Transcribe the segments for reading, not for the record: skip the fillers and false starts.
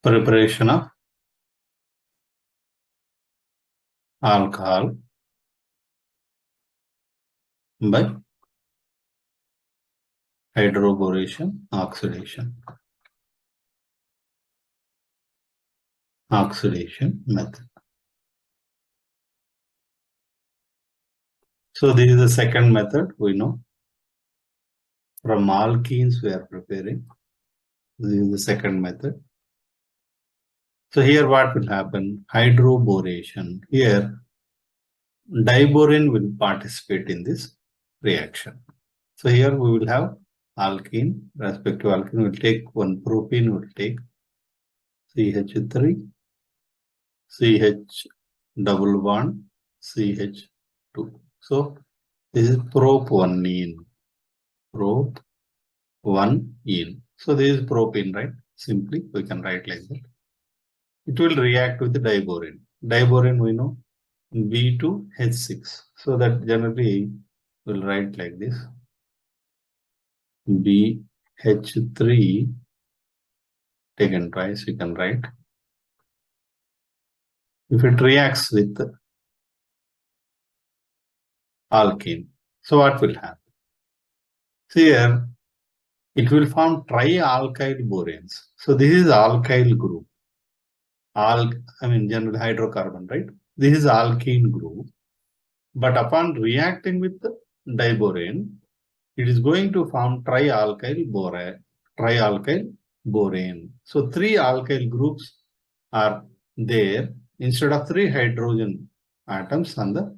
Preparation of alcohol by hydroboration, oxidation method. So this is the second method we know. From alkenes we are preparing. This is the second method. So here what will happen? Hydroboration. Here diborane will participate in this reaction. So here we will have alkene. Respective alkene will take one propene, will take CH3, CH double bond, CH2. So this is prop-1ene. Prop-1ene. So this is propene, right? Simply we can write like that. It will react with the diborane. Diborane we know B2H6. So that generally we'll write like this. BH3 taken twice, we can write. If it reacts with alkene, so what will happen? So here it will form trialkyl boranes. So this is alkyl group. General hydrocarbon, right? This is alkene group. But upon reacting with the diborane, it is going to form trialkyl borane. So three alkyl groups are there instead of three hydrogen atoms on the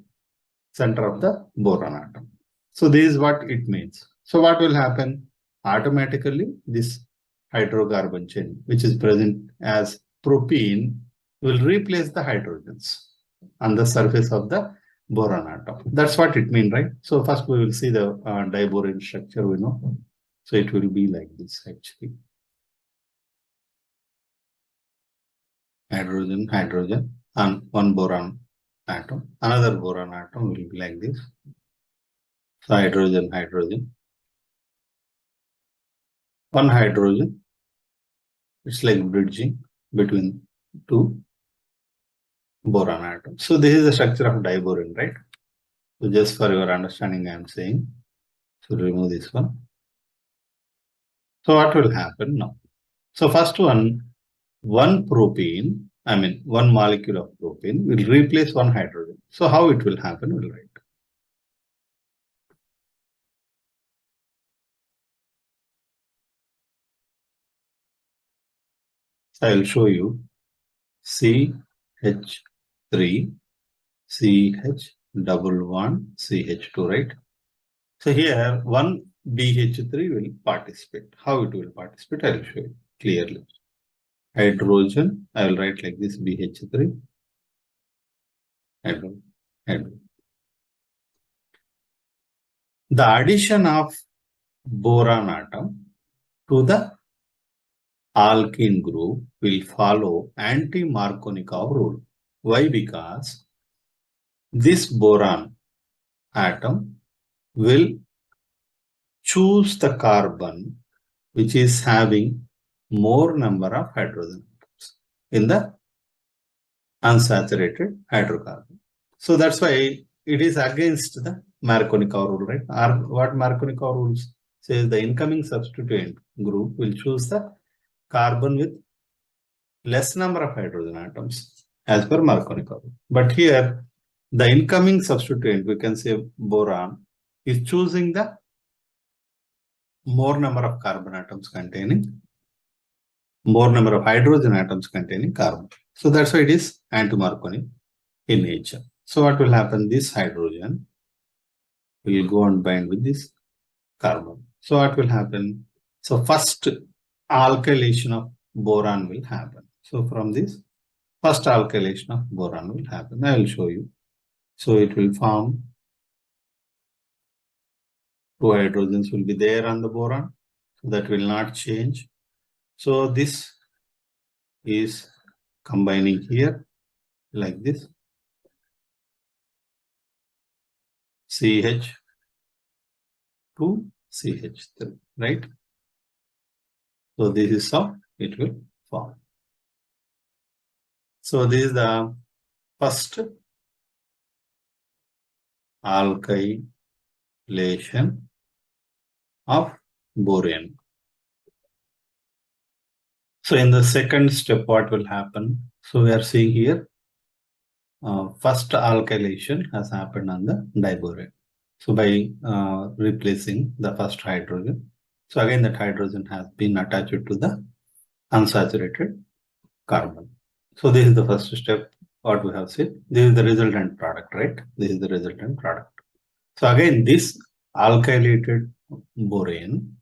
center of the boron atom. So this is what it means. So what will happen? Automatically this hydrocarbon chain, which is present as propene, will replace the hydrogens on the surface of the boron atom. That's what it means, right? So first we will see the diborane structure, we know. So it will be like this actually. Hydrogen, hydrogen, and one boron atom. Another boron atom will be like this. So hydrogen, hydrogen. One hydrogen. It's like bridging between two boron atoms. So this is the structure of diborane, right? So just for your understanding, I am saying. So remove this one. So what will happen now? So first one propene, one molecule of propene will replace one hydrogen. So how it will happen, we'll write. So I will show you CH3, CH double bond, CH2, right? So here one BH3 will participate. How it will participate, I will show you clearly. Hydrogen, I will write like this, BH3, hydrogen. The addition of boron atom to the alkene group will follow anti-Markovnikov rule. Why? Because this boron atom will choose the carbon which is having more number of hydrogen atoms in the unsaturated hydrocarbon. So that's why it is against the Markovnikov rule, right? Or what Markovnikov rules says, the incoming substituent group will choose the carbon with less number of hydrogen atoms as per Markovnikov rule. But here, the incoming substituent, we can say boron, is choosing the more number of carbon atoms containing, more number of hydrogen atoms containing carbon. So that's why it is anti-Markovnikov in nature. So what will happen? This hydrogen will go and bind with this carbon. So what will happen? So first alkylation of boron will happen. So from this, first alkylation of boron will happen. I will show you. So it will form two hydrogens will be there on the boron. So that will not change. So this is combining here like this. CH2, CH3, right? So this is how it will form. So this is the first alkylation of boron. So in the second step, what will happen? So we are seeing here, first alkylation has happened on the diboron. So by replacing the first hydrogen, so again that hydrogen has been attached to the unsaturated carbon. So this is the first step, what we have seen. This is the resultant product, right? This is the resultant product. So again, this alkylated boron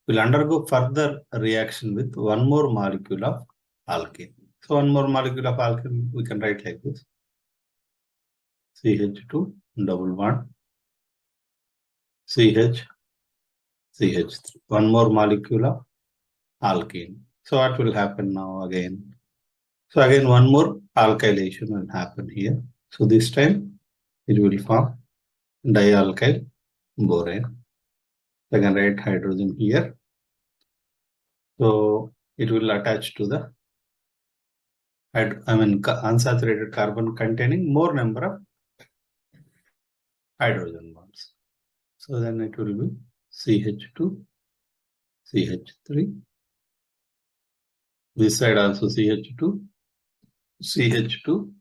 will undergo further reaction with one more molecule of alkane. So one more molecule of alkane we can write like this. CH2 double bond CH CH3. One more molecule of alkane. So what will happen now again? So again one more alkylation will happen here. So this time it will form dialkyl boron. I can write hydrogen here. So it will attach to the unsaturated carbon containing more number of hydrogen bonds. So then it will be CH2, CH3. This side also CH2, CH2,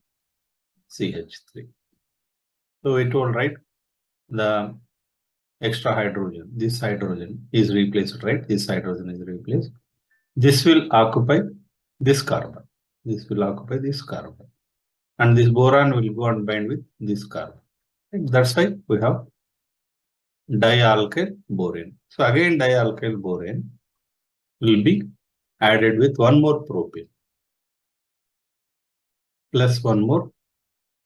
CH3. So it will write the extra hydrogen. This hydrogen is replaced, right? This hydrogen is replaced. This will occupy this carbon. This will occupy this carbon. And this boron will go and bind with this carbon. And that's why we have dialkyl boron. So again dialkyl boron will be added with one more propane plus one more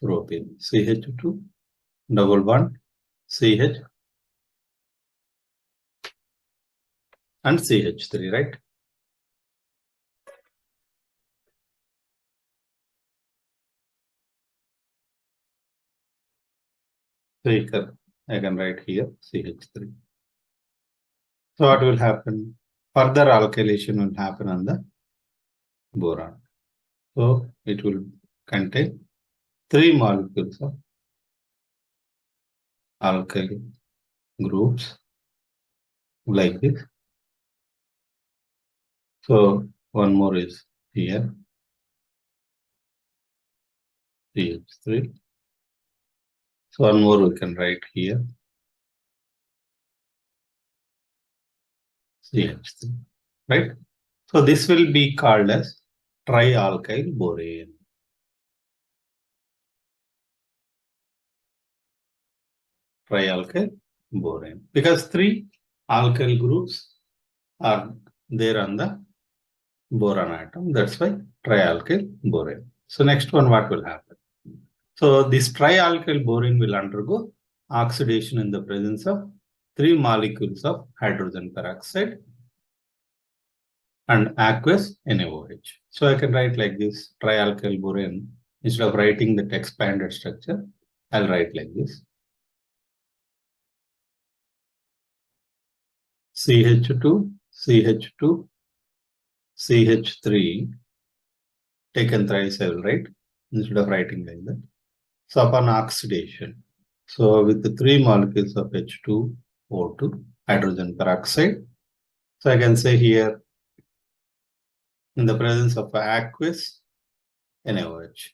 propane, CH2 double bond CH and CH3, right? So I can write here CH3. So what will happen? Further alkylation will happen on the boron. So it will contain 3 molecules of alkyl groups like this. So one more is here, CH3. So one more we can write here, CH3, right? So this will be called as trialkyl boron. Trialkyl boron. Because 3 alkyl groups are there on the boron atom. That's why trialkyl boron. So next one, what will happen? So this trialkyl boron will undergo oxidation in the presence of 3 molecules of hydrogen peroxide and aqueous NaOH. So I can write like this, trialkyl boron. Instead of writing that expanded structure, I'll write like this. CH2, CH2, CH3 taken thrice, I will write instead of writing like that. So upon oxidation, so with the 3 molecules of H2O2, hydrogen peroxide, so I can say here in the presence of aqueous NaOH.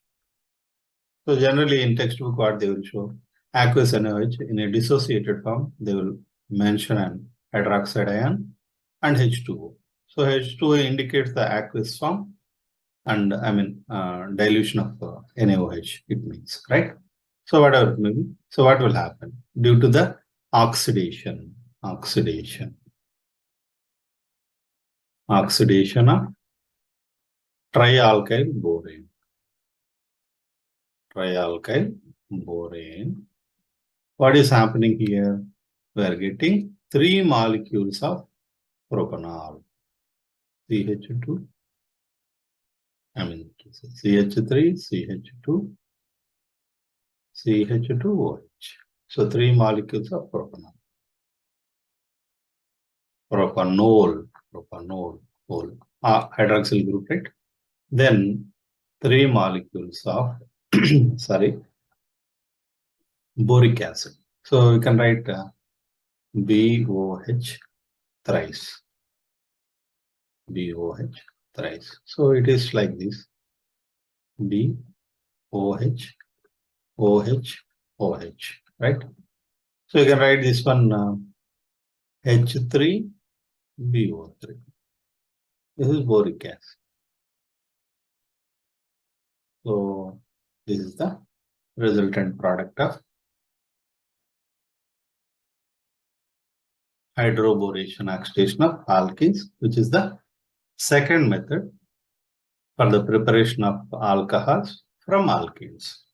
So generally in textbook what they will show, aqueous NaOH in a dissociated form, they will mention an hydroxide ion and H2O. So H2O indicates the aqueous form and dilution of NaOH, it means, right? So whatever it may be. So what will happen? Due to the oxidation of trialkyl boron. What is happening here? We are getting 3 molecules of propanol. CH2, CH3, CH2, CH2OH. So 3 molecules of propanol. Propanol, hydroxyl group, right? Then 3 molecules of sorry, boric acid. So we can write BOH thrice. BOH thrice. So it is like this: BOH, OH, OH, right? So you can write this one H3, BO3. This is boric acid. So this is the resultant product of hydroboration oxidation of alkenes, which is the second method for the preparation of alcohols from alkenes.